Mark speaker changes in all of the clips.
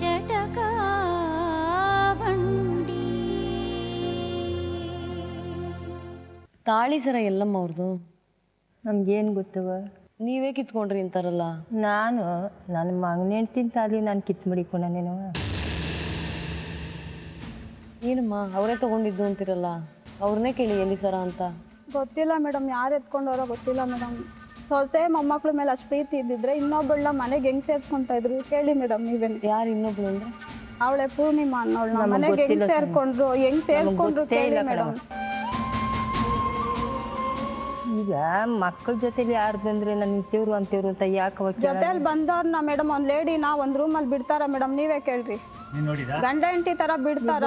Speaker 1: ಜಟಕ ಬಂಡಿ.
Speaker 2: ತಾಳಿ ಸರ ಎಲ್ಲಮ್ಮ ಅವ್ರದ್ದು?
Speaker 3: ನಮ್ಗೇನು ಗೊತ್ತವ?
Speaker 2: ನೀವೇ ಕಿತ್ಕೊಂಡ್ರಿ ಅಂತಾರಲ್ಲ.
Speaker 3: ನಾನು ನನ್ನ ಮಗನ ಹೆಂಡ್ತಿನ ತಾಳಿ ನಾನು ಕಿತ್ತು ಮಡಿಕೊಂಡನೇನವ.
Speaker 2: ಏನಮ್ಮ ಅವರೇ ತಗೊಂಡಿದ್ದು ಅಂತಿರಲ್ಲ, ಅವ್ರನ್ನೇ ಕೇಳಿ ಎಲ್ಲಿ ಸರ ಅಂತ.
Speaker 4: ಗೊತ್ತಿಲ್ಲ ಮೇಡಮ್, ಯಾರು ಎತ್ಕೊಂಡವ್ರೋ ಗೊತ್ತಿಲ್ಲ ಮೇಡಮ್. ಸೊಸೆ ಮೊಮ್ಮಕ್ಳ ಮೇಲೆ ಅಷ್ಟು ಪ್ರೀತಿ ಇದ್ದಿದ್ರೆ ಇನ್ನೊಬ್ಬಳ ಮನೆಗೆ ಹೆಂಗ್ ಸೇರ್ಸ್ಕೊಂತ ಇದ್ರು ಕೇಳಿ ಮೇಡಮ್ ನೀವೇನು.
Speaker 2: ಯಾರು ಇನ್ನೊಬ್ಳು ಅಂದ್ರೆ?
Speaker 4: ಅವಳೆ ಪೂರ್ಣಿಮಾ ಅನ್ನೋಳು ಮನೆಗೆ ಹೆಂಗ್ ಸೇರ್ಕೊಂಡ್ರು ಕೇಳಿ ಮೇಡಮ್.
Speaker 3: ಈಗ ಮಕ್ಕಳ ಜೊತೆಲಿ ಯಾರು ಬಂದ್ರೆ ನನ್ ಇಂತೇವ್ರು ಅಂತೇವ್ರು ಅಂತ ಯಾಕೆ
Speaker 4: ಜೊತೆಲಿ ಬಂದವ್ರನ್ನ ಮೇಡಮ್ ಒಂದ್ ಲೇಡಿನ ಒಂದ್ ರೂಮಲ್ಲಿ ಬಿಡ್ತಾರ ಮೇಡಮ್? ನೀವೇ ಕೇಳ್ರಿ. ಗಂಡ ಹೆಂಡತಿ ತರ ಬಿಡ್ತಾರ?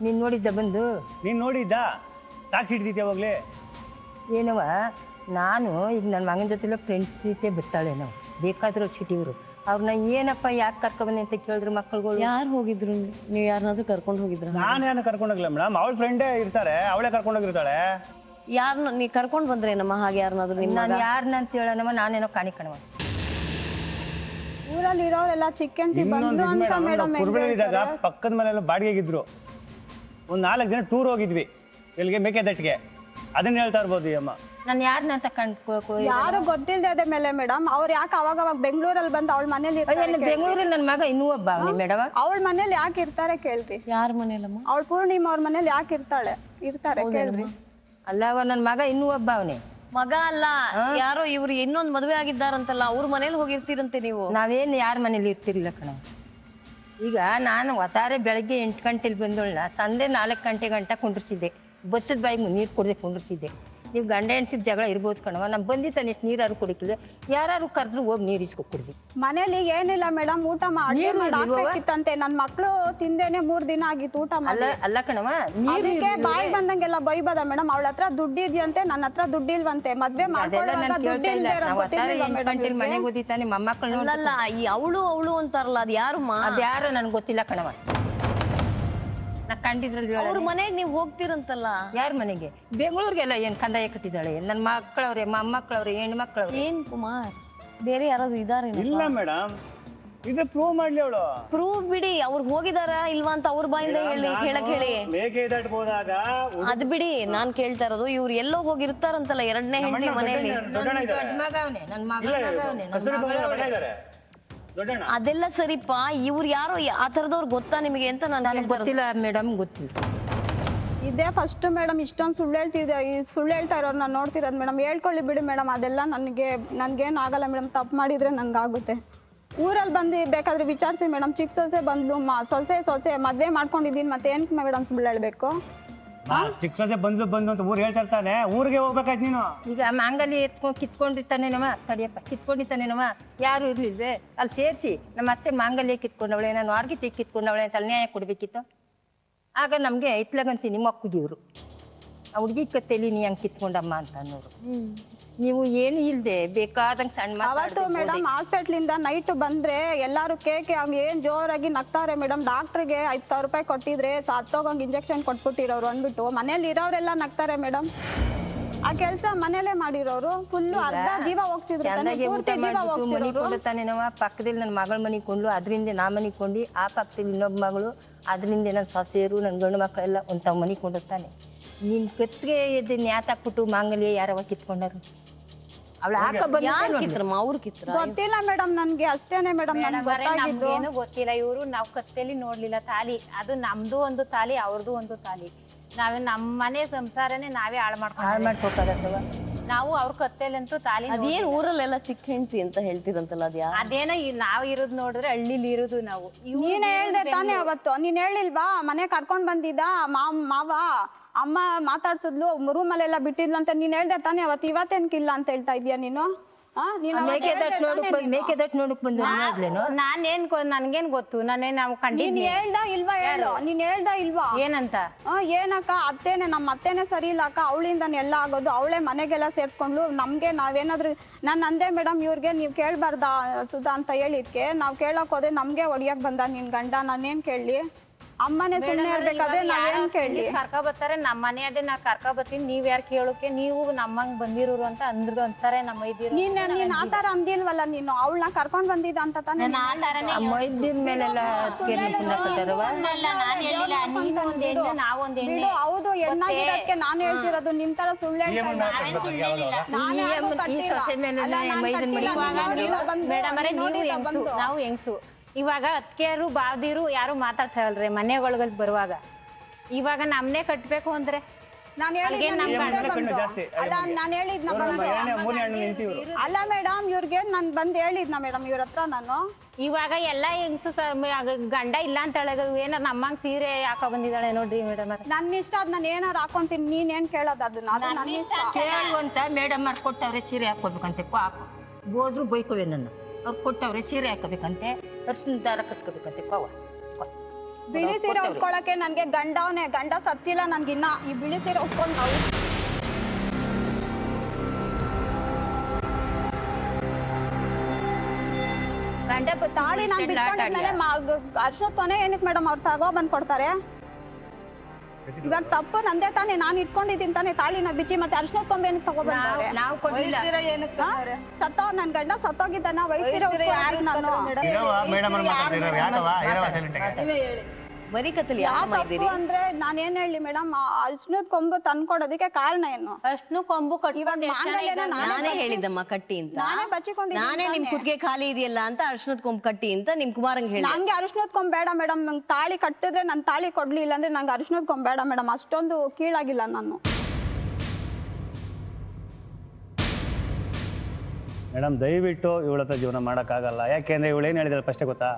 Speaker 3: ನೀನ್ ನೋಡಿದ್ದ ಬಂದು?
Speaker 5: ನೀನ್ ನೋಡಿದ್ದ? ಸಾಕ್ಷಿ ಹಿಡ್ದಿದ್ದೆ ಯಾವಾಗ್ಲೇ?
Speaker 3: ಏನವ, ನಾನು ಈಗ ನನ್ನ ಮಗನ ಜೊತೆಲ್ಲ ಫ್ರೆಂಡ್ಸ್ ಸೀಟೇ ಬರ್ತಾಳೆ. ನಾವು ಬೇಕಾದ್ರೂ ಸಿಟಿಯವರು ಅವ್ರನ್ನ ಏನಪ್ಪ ಯಾಕೆ ಕರ್ಕೊಬನ್ನಿ ಅಂತ ಕೇಳಿದ್ರು ಮಕ್ಕಳುಗಳು.
Speaker 2: ಯಾರು ಹೋಗಿದ್ರು? ನೀವು ಯಾರನ್ನಾದ್ರೂ ಕರ್ಕೊಂಡು ಹೋಗಿದ್ರ?
Speaker 5: ನಾನು ಯಾರನ್ನ ಕರ್ಕೊಂಡೋಗಿಲ್ಲ ಮೇಡಮ್, ಅವಳ ಫ್ರೆಂಡೇ ಇರ್ತಾರೆ, ಅವಳೇ ಕರ್ಕೊಂಡೋಗಿರ್ತಾಳೆ.
Speaker 2: ಯಾರನ್ನ ನೀ ಕರ್ಕೊಂಡ್ ಬಂದ್ರೇನಮ್ಮ? ಹಾಗೆ ಯಾರನ್ನಾದ್ರೂ?
Speaker 3: ನಾನು ಯಾರನ್ನ ಅಂತ ಹೇಳನವ, ನಾನೇನೋ ಕಾಣಿಕಣವ.
Speaker 4: ಊರಲ್ಲಿ ಇರೋರೆಲ್ಲ ಚಿಕ್ಕಂಟಿ ಬಂದ್ರು ಅಂತ ಮೇಡಮ್.
Speaker 5: ಕುರುಬಳಿದಾಗ ಪಕ್ಕದ ಮನೆಯಲ್ಲ ಬಾಡಿಗೆಗಿದ್ರು, ಒಂದ್ 4 ಜನ ಟೂರ್ ಹೋಗಿದ್ವಿ ಇಲ್ಲಿಗೆ ಮೇಕೆದಾಟಿಗೆ. ಅದನ್ನ ಹೇಳ್ತಾ ಇರ್ಬೋದು ಅಮ್ಮ.
Speaker 3: ನಾನು ಯಾರನ್ನ ಅಂತ ಕಂಡ್ಕೋ
Speaker 4: ಯಾರು ಗೊತ್ತಿಲ್ಲದೆ ಮೇಲೆ ಮೇಡಮ್ ಅವ್ರು ಯಾಕೆ ಅವಾಗ ಬೆಂಗಳೂರಲ್ಲಿ ಬಂದು ಅವಳ ಮನೇಲಿ
Speaker 3: ಬೆಂಗಳೂರಲ್ಲಿ ನನ್ನ ಮಗ ಇನ್ನೂ ಒಬ್ಬ ಮೇಡಮ್.
Speaker 4: ಅವಳ ಮನೇಲಿ ಯಾಕೆ ಇರ್ತಾರೆ ಕೇಳ್ರಿ.
Speaker 2: ಯಾರ ಮನೇಲಮ್ಮ?
Speaker 4: ಅವಳ ಪೂರ್ಣಿಮಾ ಅವ್ರ ಮನೇಲಿ ಯಾಕೆ ಇರ್ತಾರೆ ಕೇಳ್ರಿ.
Speaker 3: ಅಲ್ಲವ ನನ್ನ ಮಗ ಇನ್ನೂ ಒಬ್ಬ ಅವನೇ.
Speaker 2: ಮಗ ಅಲ್ಲ, ಯಾರೋ ಇವ್ರು ಇನ್ನೊಂದ್ ಮದುವೆ ಆಗಿದ್ದಾರಂತಲ್ಲ, ಅವ್ರ ಮನೇಲಿ ಹೋಗಿರ್ತೀರಂತೆ ನೀವು.
Speaker 3: ನಾವೇನು ಯಾರ ಮನೇಲಿ ಇರ್ತಿರ್ಲಿಲ್ಲ ಕಣ. ಈಗ ನಾನು ಒತ್ತಾರೆ ಬೆಳಗ್ಗೆ 8 ಗಂಟೆಲಿ ಬಂದೋಳ್ನ ಸಂಜೆ 4 ಗಂಟೆ ಗಂಟ ಕುಂಡ್ರಿಸಿದ್ದೆ. ಬಸ್ಸದ ಬಾಯಿಗೆ ನೀರು ಕುಡ್ದೆ ಕುಂಡ್ರಿಸಿದ್ದೆ. ನೀವು ಗಂಡ ಹೆಂಡ್ತಿದ್ ಜಗಳ ಇರ್ಬೋದು ಕಣವ. ನಮ್ ಬಂದಿತ್ತಾನೆ ಎಷ್ಟು ನೀರಾರು ಕುಡಿಕಿಲ್ಲ, ಯಾರು ಕರೆದ್ರು ಹೋಗಿ ನೀರು ಇಸ್ಕೊ ಕುಡ್ದಿ.
Speaker 4: ಮನೇಲಿ ಏನಿಲ್ಲ ಮೇಡಮ್, ಊಟ ಮಾಡಿತ್ತಂತೆ. ನನ್ ಮಕ್ಳು ತಿಂದೇನೆ 3 ದಿನ ಆಗಿತ್ತು ಊಟ ಮಾಡಿ.
Speaker 3: ಅಲ್ಲ ಕಣವ,
Speaker 4: ಬಾಯಿ ಬಂದಂಗೆಲ್ಲ ಬೈಬದ ಮೇಡಮ್. ಅವಳ ಹತ್ರ ದುಡ್ಡಿದ್ಯಂತೆ, ನನ್ನ ಹತ್ರ ದುಡ್ಡಿಲ್ವಂತೆ. ಮದ್ವೆ
Speaker 3: ಮನೆಗೆ ಓದಿತಾನೆ ಮೊಮ್ಮಕ್ಕಳು.
Speaker 2: ಅಲ್ಲ ಈ ಅವಳು ಅಂತಾರಲ್ಲ, ಅದ್ ಯಾರಮ್ಮ?
Speaker 3: ಅದ್ಯಾರು ನನ್ಗೆ ಗೊತ್ತಿಲ್ಲ ಕಣವ. ನಾ ಕಂಡಿದ್ರಲ್ಲಿ
Speaker 2: ಅವ್ರ ಮನೆಗೆ ನೀವು ಹೋಗ್ತಿರಂತಲ್ಲ.
Speaker 3: ಯಾರ ಮನೆಗೆ? ಬೆಂಗಳೂರಿಗೆಲ್ಲ ಏನ್ ಕಂದಾಯ ಕಟ್ಟಿದ್ದಾಳೆ. ನನ್ನ ಮಕ್ಕಳವ್ರೆ, ಮೊಮ್ಮಕ್ಕಳವ್ರೆ, ಹೆಣ್ಮಕ್ಳವ್ರೆ.
Speaker 2: ಏನ್ ಕುಮಾರ್, ಬೇರೆ ಯಾರಾದ್ರೂ ಇದಾರೆ?
Speaker 5: ಇಲ್ಲ ಮೇಡಮ್, ಇದು ಪ್ರೂವ್ ಮಾಡ್ಲಿ ಅವಳು.
Speaker 2: ಪ್ರೂವ್ ಬಿಡಿ, ಅವ್ರು ಹೋಗಿದಾರ ಇಲ್ವಾ ಅಂತ ಅವ್ರ ಬಾಯಿಂದ ಹೇಳಕ್ ಹೇಳಿ.
Speaker 5: ಮೇಕೆದಾಟು
Speaker 2: ಅದ್ ಬಿಡಿ, ನಾನ್ ಕೇಳ್ತಾ ಇರೋದು ಇವ್ರು ಎಲ್ಲೋ ಹೋಗಿರ್ತಾರಂತಲ್ಲ 2ನೇ ಹೆಂಡತಿ ಮನೆಯಲ್ಲಿ. ಅದೆಲ್ಲ ಸರಿಪಾ, ಇವ್ರು ಯಾರೋ ಆ ತರದವ್ರು ಗೊತ್ತಾ ನಿಮಗೆ ಅಂತ ನನಗೆ
Speaker 3: ಗೊತ್ತಿಲ್ಲ ಮೇಡಮ್, ಗೊತ್ತಿಲ್ಲ.
Speaker 4: ಇದೇ ಫಸ್ಟ್ ಮೇಡಮ್ ಇಷ್ಟೊಂದು ಸುಳ್ಳು ಹೇಳ್ತಾ ಇರೋರು ನಾನು ನೋಡ್ತಿರೋದು ಮೇಡಮ್. ಹೇಳ್ಕೊಳ್ಳಿ ಬಿಡಿ ಮೇಡಮ್, ಅದೆಲ್ಲ ನನ್ಗೇನು ಆಗಲ್ಲ ಮೇಡಮ್. ತಪ್ಪು ಮಾಡಿದ್ರೆ ನನ್ಗಾಗುತ್ತೆ. ಊರಲ್ಲಿ ಬಂದು ಬೇಕಾದ್ರೆ ವಿಚಾರಿಸಿ ಮೇಡಮ್. ಚಿಕ್ಕ ಸೊಸೆ ಬಂದ್ಲು, ಸೊಸೆ ಮದ್ವೆ ಮಾಡ್ಕೊಂಡಿದ್ದೀನಿ, ಮತ್ತೆ ಏನಕ್ಕೆ ಮೇಡಮ್ ಸುಳ್ಳು ಹೇಳ್ಬೇಕು?
Speaker 5: ಚಿಕ್ಕ ಸೊಸೆ ಬಂದು ಅಂತ ಊರ್ ಹೇಳ್ತಾ ಇರ್ತಾನೆ, ಊರಿಗೆ ಹೋಗ್ಬೇಕಾಯ್ತು ನೀನು.
Speaker 3: ಈಗ ಮಾಂಗಲ್ಯ ಕಿತ್ಕೊಂಡಿರ್ತಾನೇನವ, ತಡಿಯಪ್ಪ ಕಿತ್ಕೊಂಡಿರ್ತಾನೇನವ, ಯಾರು ಇರ್ಲಿಲ್ವೇ ಅಲ್ಲಿ ಸೇರಿಸಿ ನಮ್ಮ ಅತ್ತೆ ಮಾಂಗಲ್ಯ ಕಿತ್ಕೊಂಡವಳೆ, ನಾನು ಆರ್ಗಿತಿ ಕಿತ್ಕೊಂಡವಳೆ ಅಂತ ಅಲ್ಲಿ ನ್ಯಾಯ ಕೊಡ್ಬೇಕಿತ್ತು. ಆಗ ನಮ್ಗೆ ಇತ್ಲಗಂತೀನಿ ಮಕ್ಕಳಿವ್ರು, ಆ ಹುಡುಗಿ ಕತ್ತೇಲಿ ನೀ ಹಂಗೆ ಕಿತ್ಕೊಂಡಮ್ಮ ಅಂತ ಅನ್ನೋರು. ನೀವು ಏನು ಇಲ್ದೆ ಬೇಕಾದಂಗೆ ಸಣ್ಣ
Speaker 4: ಅವತ್ತು ಮೇಡಮ್ ಹಾಸ್ಪಿಟ್ಲಿಂದ ನೈಟ್ ಬಂದ್ರೆ ಎಲ್ಲಾರು ಕೇಕೆ ಹಂಗ ಏನ್ ಜೋರಾಗಿ ನಗ್ತಾರೆ ಮೇಡಮ್. ಡಾಕ್ಟರ್ಗೆ 5,000 ರೂಪಾಯಿ ಕೊಟ್ಟಿದ್ರೆ ಸತ್ತೋಗಂಗ್ ಇಂಜೆಕ್ಷನ್ ಕೊಟ್ಬಿಟ್ಟಿರೋರು ಅಂದ್ಬಿಟ್ಟು ಮನೇಲಿ ಇರೋರೆಲ್ಲ ನಗ್ತಾರೆ ಮೇಡಮ್. ಆ ಕೆಲ್ಸ ಮನೇಲೆ ಮಾಡಿರೋರು ಫುಲ್ ಅರ್ಧ ಜೀವ ಹೋಗ್ತಿದ್ರು.
Speaker 3: ಮನಿಕೊಂಡತಾನೇನವ, ಪಕ್ಕದಲ್ಲಿ ನನ್ನ ಮಗಳ ಮನಿಕೊಂಡು ಅದರಿಂದ ನಾ ಮನಿಕೊಂಡಿ, ಆ ಪಕ್ಕದಲ್ಲಿ ಇನ್ನೊಬ್ಬ ಮಗಳು, ಅದರಿಂದ ನನ್ನ ಸೊಸೆಯರು ನನ್ನ ಗಂಡು ಮಕ್ಕಳೆಲ್ಲ ಒಂಥವ್ ಮನಿಕೊಂಡಿರ್ತಾನೆ. ನಿನ್ ಕತ್ಗೆ ಎದ್ದು ನ್ಯಾತಾಕ್ಬಿಟ್ಟು ಮಾಂಗಲ್ಯ ಯಾರವ ಕಿತ್ಕೊಂಡಾರು? ಅವಳು
Speaker 2: ಅವ್ರು ಕಿತ್ರ
Speaker 4: ಗೊತ್ತಿಲ್ಲ ಮೇಡಮ್ ನನ್ಗೆ, ಅಷ್ಟೇನೆ ಮೇಡಮ್.
Speaker 6: ಏನು ಗೊತ್ತಿಲ್ಲ. ಇವ್ರು ನಾವ್ ಕತ್ತೇಲಿ ನೋಡ್ಲಿಲ್ಲ ತಾಲಿ, ಅದು ನಮ್ದು ಒಂದು ತಾಲಿ, ಅವ್ರದ್ದು ಒಂದು ತಾಲಿ. ನಾವೇ ನಮ್ಮ ಮನೆ ಸಂಸಾರನೇ ನಾವೇ ಹಾಳು ಮಾಡ್ಕೊಂಡು ನಾವು ಅವ್ರ ಕತ್ತೇಲಂತೂ ತಾಲಿ.
Speaker 2: ಅದೇನ್ ಊರಲ್ಲೆಲ್ಲ ಚಿಕ್ಕ ಹೆಂಡತಿ ಅಂತ ಹೇಳ್ತಿರಂತಲ್ಲ,
Speaker 6: ಅದೇನೋ ನಾವ್ ಇರೋದ್ ನೋಡಿದ್ರೆ ಹಳ್ಳಿಲಿ ಇರೋದು ನಾವು.
Speaker 4: ನೀನ್ ಹೇಳ್ದೆ ತಾನೇ ಅವತ್ತು, ನೀನ್ ಹೇಳಿಲ್ವಾ ಮನೆ ಕರ್ಕೊಂಡ್ ಬಂದಿದ್ದ ಮಾವ ಅಮ್ಮ ಮಾತಾಡ್ಸಿದ್ಲು, ರೂಮಲ್ಲೆಲ್ಲ ಬಿಟ್ಟಿದ್ಲು ಅಂತ ನೀನ್ ಹೇಳ್ದೆ ತಾನೇ ಅವತ್ತು. ಇವತ್ತೇನ್ಕಿಲ್ಲ ಅಂತ ಹೇಳ್ತಾ ಇದ್ಯಾ ನೀನು?
Speaker 3: ಮೇಕೆದಾಟ್ ನೋಡಕ್ ಬಂದು
Speaker 6: ನಾನೇನ್ ನನ್ಗೇನ್ ಗೊತ್ತು, ನಾನೇನ್ ನಾವು ಕಂಡಿದ್ದೀನಿ.
Speaker 4: ಹೇಳ್ದ ಇಲ್ವಾ? ಹೇಳು, ನೀನ್ ಹೇಳ್ದ ಇಲ್ವಾ?
Speaker 6: ಏನಂತ?
Speaker 4: ಏನಕ್ಕ ಅತ್ತೇನೆ, ನಮ್ಮ ಅತ್ತೇನೆ ಸರಿ ಇಲ್ಲ ಅಕ್ಕ, ಅವಳಿಂದಾನೆ ಎಲ್ಲ ಆಗೋದು, ಅವಳೇ ಮನೆಗೆಲ್ಲ ಸೇರ್ಕೊಂಡ್ಲು. ನಮ್ಗೆ ನಾವೇನಾದ್ರು ನಾನ್ ಅಂದೆ ಮೇಡಮ್ ಇವ್ರಿಗೆ ನೀವ್ ಕೇಳ್ಬಾರ್ದ ಸುಧಾ ಅಂತ ಹೇಳಿದ್ಕೆ, ನಾವ್ ಕೇಳಕ್ ಹೋದ್ರೆ ನಮ್ಗೆ ಹೊಡಿಯಕ್ ಬಂದ ನಿನ್ ಗಂಡ, ನಾನೇನ್ ಕೇಳಲಿ? ಅಮ್ಮನೇ ಸುಮ್ಮನೆ ಇರ್ಬೇಕಾದ್ರೆ ನಾವೇನ್ ಕೇಳಿ
Speaker 6: ಕರ್ಕ ಬರ್ತಾರೆ ನಮ್ಮ ಮನೆ ಅದೇ ನಾ ಕರ್ಕ ಬರ್ತೀನಿ ನೀವ್ ಯಾರು ಕೇಳೋಕೆ ನೀವು ನಮ್ಮಂಗ್ ಬಂದಿರೋರು ಅಂತ ಅಂತಾರೆ ನಮ್ಮ ಮೈದಿರು
Speaker 4: ನೀನ್ ಆತರ ಅಂದಿಲ್ವಲ್ಲ ನೀನು ಅವಳನ್ನ ಕರ್ಕೊಂಡ್ ಬಂದಿದ್ದ ಅಂತ ತಾನೇ
Speaker 3: ಮೈದಿನ ಮೇಲೆಲ್ಲ
Speaker 6: ನಾನ್ ಹೇಳಿಲ್ಲ ನೀನು ಒಂದ್ ಹೆಣ್ಣು ನಾವೊಂದ್ ಹೆಣ್ಣು
Speaker 4: ಹೌದು ಹೆಣ್ಣಾಗಿರೋದಕ್ಕೆ ನಾನು ಹೇಳ್ತಿರೋದು ನಿಮ್ ತರ ಸುಳ್ಳು
Speaker 3: ಈ ಸೊಸೆ ಮೇಲೆ ಮೈದಿನ
Speaker 6: ಮೇಡಮ್ ಅವರೇ ನೀವು ಹೆಂಗ್ಸು ನಾವು ಹೆಂಗ್ಸು ಇವಾಗ ಅತ್ತಿಗೆಯರು ಬಾವ್ದಿರು ಯಾರು ಮಾತಾಡ್ಸಲ್ರಿ ಮನೆಗಳಿಗೆ ಬರುವಾಗ ಇವಾಗ ನಮ್ನೆ ಕಟ್ಬೇಕು ಅಂದ್ರೆ
Speaker 4: ನಾನು ಹೇಳಿದ್ನ ಅಲ್ಲ ಮೇಡಮ್ ಇವ್ರಿಗೆ ನಾನ್ ಬಂದ್ ಹೇಳಿದ್ನ ಮೇಡಮ್ ಇವ್ರ ಹತ್ರ ನಾನು
Speaker 6: ಇವಾಗ ಎಲ್ಲಾ ಹೆಂಗ್ಸು ಗಂಡ ಇಲ್ಲ ಅಂತ ಹೇಳೋದು ಏನಾರ ನಮ್ಮಂಗ್ ಸೀರೆ ಯಾಕ ಬಂದಿದ್ದಾಳೆ ನೋಡ್ರಿ ಮೇಡಮ್
Speaker 4: ನನ್ನ ಇಷ್ಟ ಅದ್ ನಾನು ಏನಾರು ಹಾಕೊಂತೀನಿ ನೀನ್ ಏನ್ ಕೇಳೋದು ಅದನ್ನ ಅದು ನನ್ನ ಇಷ್ಟ
Speaker 3: ಕೇಳುವಂತ ಮೇಡಮ್ ಅವ್ರು ಕೊಟ್ಟವ್ರೆ ಸೀರೆ ಹಾಕೋಬೇಕಂತೆ ಹಾಕು ಹೋದ್ರು ಬೈಕೋವೆ ನನ್ನ ಅವ್ರು ಕೊಟ್ಟವ್ರೆ ಸೀರೆ ಹಾಕೋಬೇಕಂತೆ ದಾರ ಕಟ್ಕೋಬೇಕಂತೆ ಕೋವ
Speaker 4: ಬಿಳಿ ಸೀರೆ ಉಟ್ಕೊಳಕ್ಕೆ ನನ್ಗೆ ಗಂಡ ಸತ್ತಿಲ್ಲ ನನ್ಗಿನ್ನ ಈ ಬಿಳಿ ಸೀರೆ ಉಟ್ಕೊಂಡು ನಾವು ಗಂಡ ತಾಳಿ ನಾನು ಬಿಟ್ಕೊಂಡ್ಮೇಲೆ ಅರ್ಶನ ಕೊನೆ ಏನಕ್ಕೆ ಮೇಡಮ್ ಅವ್ರು ತಗೋ ಬಂದ್ ಕೊಡ್ತಾರೆ ಇವಾಗ ತಪ್ಪು ನಂದೇ ತಾನೇ ನಾನು ಇಟ್ಕೊಂಡಿದ್ದೀನಿ ತಾನೇ ತಾಳಿನ ಬಿಚ್ಚಿ ಮತ್ತೆ ಅರ್ಶನ ಕೊಂಬೆ ಏನಕ್ಕೆ ತಗೋಬಂದ್ರೆ
Speaker 3: ನಾವು ಕೊಡ್ಲಿಲ್ಲ
Speaker 4: ನನ್ ಗಂಡ ಸತ್ತೋಗಿದ್ದಾನ ವಯಸ್ಸಿರೋ ನಾನು
Speaker 2: ಬರೀ ಕತ್ತಲಿ
Speaker 4: ಅಂದ್ರೆ ನಾನ್ ಏನ್ ಹೇಳಿ ಮೇಡಮ್ ಅರ್ಶನದ ಕೊಂಬು ತಂದ್ಕೊಡೋದಕ್ಕೆ ಕಾರಣ ಏನು
Speaker 6: ಅಷ್ಟು ಕೊಂಬು
Speaker 2: ನಾನೇ ಹೇಳಿದ್ದಮ್ಮ ಕಟ್ಟಿ ಅಂತ
Speaker 4: ನಾನೇ ಬಚ್ಚಿಕೊಂಡಿದ್ದೀನಿ
Speaker 2: ನಾನೇ ನಿಮ್ ಕುತ್ತಿಗೆ ಖಾಲಿ ಇದೆಯಲ್ಲ ಅಂತ ಅರ್ಶನದ ಕೊಂಬು ಕಟ್ಟಿ ಅಂತ ನಿಮ್ ಕುಮಾರಂಗ್ ಹೇಳಿ
Speaker 4: ನಂಗೆ ಅರ್ಶನದ ಕೊಂಬ್ ಬೇಡ ಮೇಡಮ್ ನಂಗೆ ತಾಳಿ ಕಟ್ಟಿದ್ರೆ ನನ್ ತಾಳಿ ಕೊಡ್ಲಿಲ್ಲ ಅಂದ್ರೆ ನಂಗೆ ಅರ್ಶನದ ಕೊಂಬ್ ಬೇಡ ಮೇಡಮ್ ಅಷ್ಟೊಂದು ಕೀಳಾಗಿಲ್ಲ ನಾನು
Speaker 5: ಮೇಡಮ್ ದಯವಿಟ್ಟು ಇವಳ ಹತ್ರ ಜೀವನ ಮಾಡೋಕ್ಕಾಗಲ್ಲ. ಯಾಕೆಂದ್ರೆ ಇವಳು ಏನು ಹೇಳಿದಾಳೆ ಫಸ್ಟೇ ಗೊತ್ತಾ,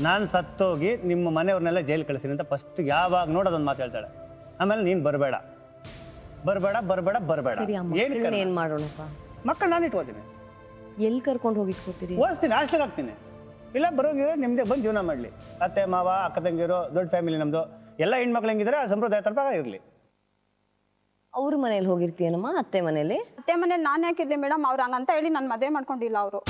Speaker 5: ನಾನು ಸತ್ತೋಗಿ ನಿಮ್ಮ ಮನೆಯವ್ರನ್ನೆಲ್ಲ ಜೈಲು ಕಳಿಸ್ತೀನಿ ಅಂತ ಫಸ್ಟ್ ಯಾವಾಗ ನೋಡೋದೊಂದು ಮಾತು ಹೇಳ್ತಾಳೆ. ಆಮೇಲೆ ನೀನು ಬರಬೇಡ ಬರಬೇಡ ಬರಬೇಡ ಬರಬೇಡ
Speaker 2: ಏನ್ ಮಾಡೋಣಪ್ಪ,
Speaker 5: ಮಕ್ಕಳು ನಾನು ಇಟ್ಕೋತೀನಿ.
Speaker 2: ಎಲ್ಲಿ ಕರ್ಕೊಂಡು ಹೋಗಿ ಇಟ್ಕೋತೀರಿ?
Speaker 5: ಓದಿಸ್ತೀನಿ, ಹಾಸ್ಟೆಲ್ಗೆ ಹಾಕ್ತೀನಿ. ಇಲ್ಲ ಬರೋಗಿರೋ ನಿಮ್ದೇ ಬಂದು ಜೀವನ ಮಾಡಲಿ. ಅತ್ತೆ ಮಾವ ಅಕ್ಕ ತಂಗಿರೋ ದೊಡ್ಡ ಫ್ಯಾಮಿಲಿ ನಮ್ಮದು. ಎಲ್ಲ ಹೆಣ್ಮಕ್ಳು ಹೆಂಗಿದ್ರೆ ಆ ಸಂಪ್ರದಾಯ ತರಪಾಗ ಇರಲಿ.
Speaker 2: ಅವ್ರ ಮನೇಲಿ ಹೋಗಿರ್ತೀಯನಮ್ಮ? ಅತ್ತೆ ಮನೇಲಿ?
Speaker 4: ಅತ್ತೆ ಮನೇಲಿ ನಾನು ಯಾಕಿರ್ಲಿ ಮೇಡಮ್, ಅವ್ರು ಹಂಗಂತ ಹೇಳಿ ನಾನು ಮದುವೆ ಮಾಡ್ಕೊಂಡಿಲ್ಲ ಅವರು.